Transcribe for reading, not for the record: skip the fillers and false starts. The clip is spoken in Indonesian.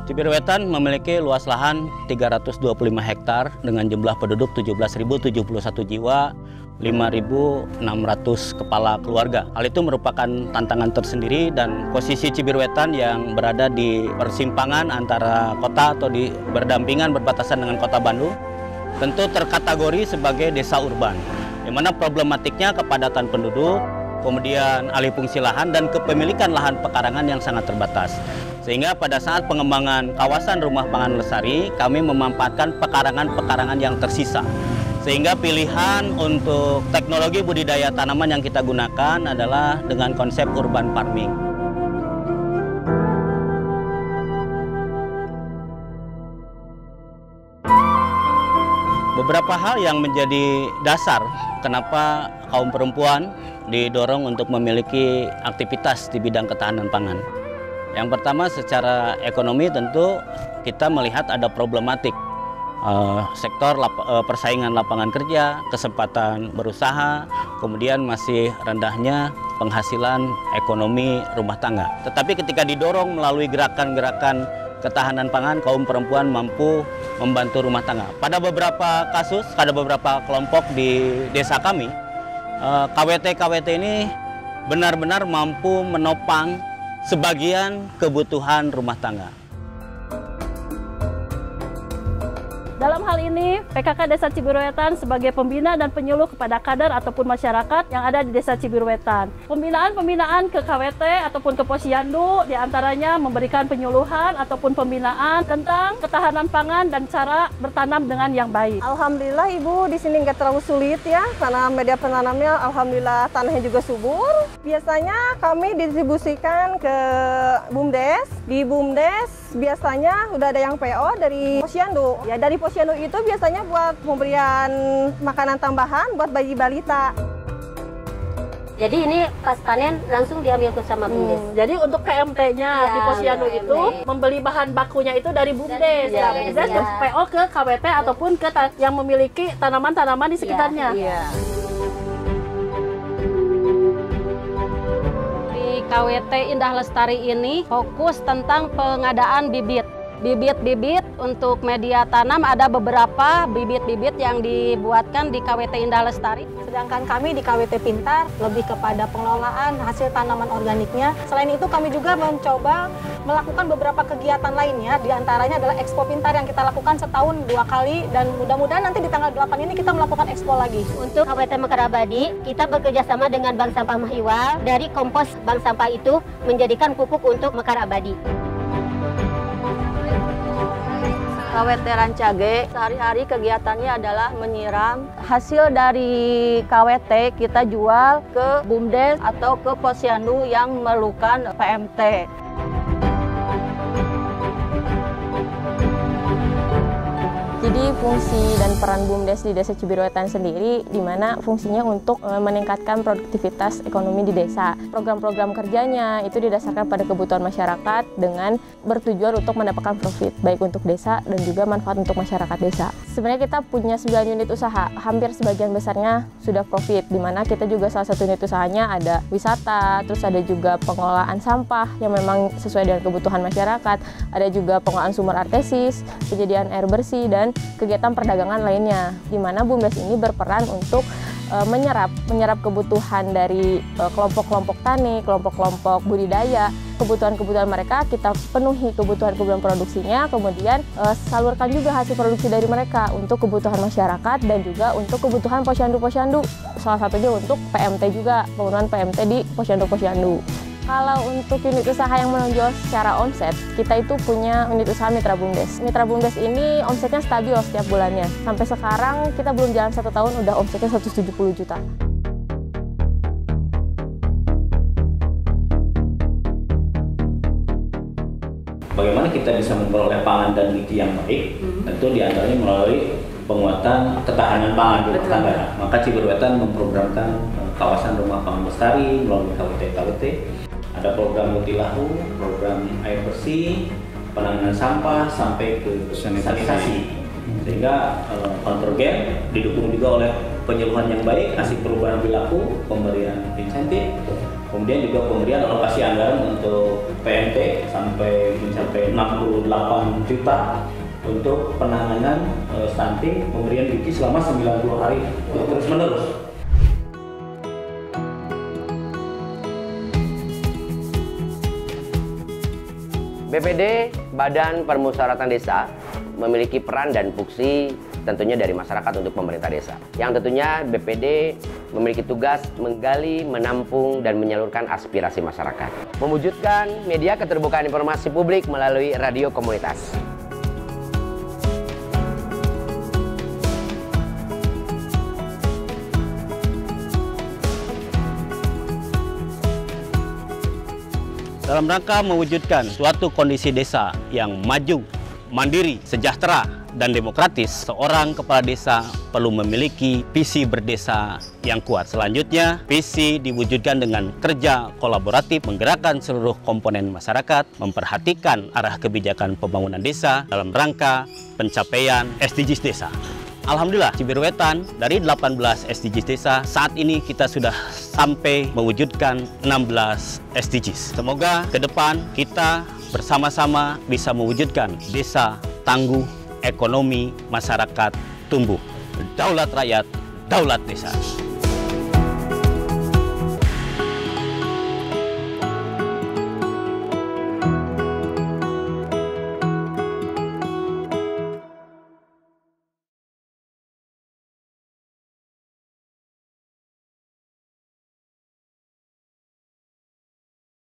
Cibiruetan memiliki luas lahan 325 hektar dengan jumlah penduduk 17.071 jiwa, 5.600 kepala keluarga. Hal itu merupakan tantangan tersendiri dan posisi Cibiruetan yang berada di persimpangan antara kota atau di berdampingan berbatasan dengan kota Bandung tentu terkategori sebagai desa urban, di mana problematiknya kepadatan penduduk, kemudian alih fungsi lahan dan kepemilikan lahan pekarangan yang sangat terbatas. Sehingga pada saat pengembangan kawasan Rumah Pangan Lestari, kami memanfaatkan pekarangan-pekarangan yang tersisa. Sehingga pilihan untuk teknologi budidaya tanaman yang kita gunakan adalah dengan konsep urban farming. Beberapa hal yang menjadi dasar kenapa kaum perempuan didorong untuk memiliki aktivitas di bidang ketahanan pangan. Yang pertama, secara ekonomi tentu kita melihat ada problematik sektor persaingan lapangan kerja, kesempatan berusaha, kemudian masih rendahnya penghasilan ekonomi rumah tangga. Tetapi ketika didorong melalui gerakan-gerakan ketahanan pangan, kaum perempuan mampu membantu rumah tangga. Pada beberapa kasus, ada beberapa kelompok di desa kami, KWT ini benar-benar mampu menopang sebagian kebutuhan rumah tangga. Dalam hal ini, PKK Desa Cibiruetan sebagai pembina dan penyuluh kepada kader ataupun masyarakat yang ada di Desa Cibiruetan. Pembinaan ke KWT ataupun ke Posyandu diantaranya memberikan penyuluhan ataupun pembinaan tentang ketahanan pangan dan cara bertanam dengan yang baik. Alhamdulillah Ibu di sini nggak terlalu sulit ya, karena media penanamnya alhamdulillah tanahnya juga subur. Biasanya kami didistribusikan ke BUMDes. Di BUMDes biasanya udah ada yang PO dari Posyandu. Ya dari Posyandu itu biasanya buat pemberian makanan tambahan buat bayi balita. Jadi ini pas panen langsung diambil ke sama BUMDes. Jadi untuk PMT-nya ya, di Posyandu itu membeli bahan bakunya itu dari BUMDes. Ya, BUMDes ke PO ke KWT ataupun ke yang memiliki tanaman-tanaman di sekitarnya. Ya. KWT Indah Lestari ini fokus tentang pengadaan bibit. Bibit-bibit untuk media tanam ada beberapa bibit-bibit yang dibuatkan di KWT Indah Lestari. Sedangkan kami di KWT Pintar lebih kepada pengelolaan hasil tanaman organiknya. Selain itu kami juga mencoba melakukan beberapa kegiatan lainnya, diantaranya adalah Expo Pintar yang kita lakukan setahun 2 kali dan mudah-mudahan nanti di tanggal 8 ini kita melakukan expo lagi. Untuk KWT Mekar Abadi, kita bekerja sama dengan Bank Sampah Mahiwal. Dari kompos bank sampah itu menjadikan pupuk untuk Mekar Abadi. KWT Rancage, sehari-hari kegiatannya adalah menyiram. Hasil dari KWT kita jual ke BUMDes atau ke Posyandu yang memerlukan PMT. Jadi fungsi dan peran BUMDes di Desa Cibiruetan sendiri, di mana fungsinya untuk meningkatkan produktivitas ekonomi di desa. Program-program kerjanya itu didasarkan pada kebutuhan masyarakat dengan bertujuan untuk mendapatkan profit, baik untuk desa dan juga manfaat untuk masyarakat desa. Sebenarnya kita punya 9 unit usaha, hampir sebagian besarnya sudah profit, di mana kita juga salah satu unit usahanya ada wisata, terus ada juga pengelolaan sampah yang memang sesuai dengan kebutuhan masyarakat, ada juga pengelolaan sumber artesis, penyediaan air bersih, dan kegiatan perdagangan lainnya, di mana BUMDes ini berperan untuk menyerap kebutuhan dari kelompok-kelompok tani, kelompok-kelompok budidaya. Kebutuhan-kebutuhan mereka kita penuhi kebutuhan produksinya, kemudian salurkan juga hasil produksi dari mereka untuk kebutuhan masyarakat dan juga untuk kebutuhan posyandu-posyandu. Salah satunya untuk PMT juga, penggunaan PMT di posyandu-posyandu. Kalau untuk unit usaha yang menonjol secara omset, kita itu punya unit usaha Mitra BUMDes. Mitra BUMDes ini omsetnya stabil setiap bulannya. Sampai sekarang kita belum jalan 1 tahun, udah omsetnya 170 juta. Bagaimana kita bisa memperoleh pangan dan gizi yang baik? Tentu diantaranya melalui penguatan ketahanan pangan di rumah tangga. Maka Cibiruetan memprogramkan kawasan Rumah Pangan Lestari melalui KWT. Ada program multilahu, program air bersih, penanganan sampah sampai ke sanitasi. Sehingga konvergen didukung juga oleh penyuluhan yang baik, asik perubahan perilaku, pemberian insentif, Kemudian juga pemberian alokasi anggaran untuk PMT sampai mencapai 68 juta untuk penanganan stunting, pemberian BIKI selama 90 hari terus-menerus. BPD, Badan Permusyawaratan Desa, memiliki peran dan fungsi tentunya dari masyarakat untuk pemerintah desa. Yang tentunya BPD memiliki tugas menggali, menampung, dan menyalurkan aspirasi masyarakat. Mewujudkan media keterbukaan informasi publik melalui radio komunitas. Dalam rangka mewujudkan suatu kondisi desa yang maju, mandiri, sejahtera, dan demokratis, seorang kepala desa perlu memiliki visi berdesa yang kuat. Selanjutnya, visi diwujudkan dengan kerja kolaboratif, menggerakkan seluruh komponen masyarakat, memperhatikan arah kebijakan pembangunan desa dalam rangka pencapaian SDGs desa. Alhamdulillah, Cibiruetan dari 18 SDGs desa, saat ini kita sudah sampai mewujudkan 16 SDGs. Semoga ke depan kita bersama-sama bisa mewujudkan desa tangguh, ekonomi masyarakat tumbuh. Daulat rakyat, daulat desa.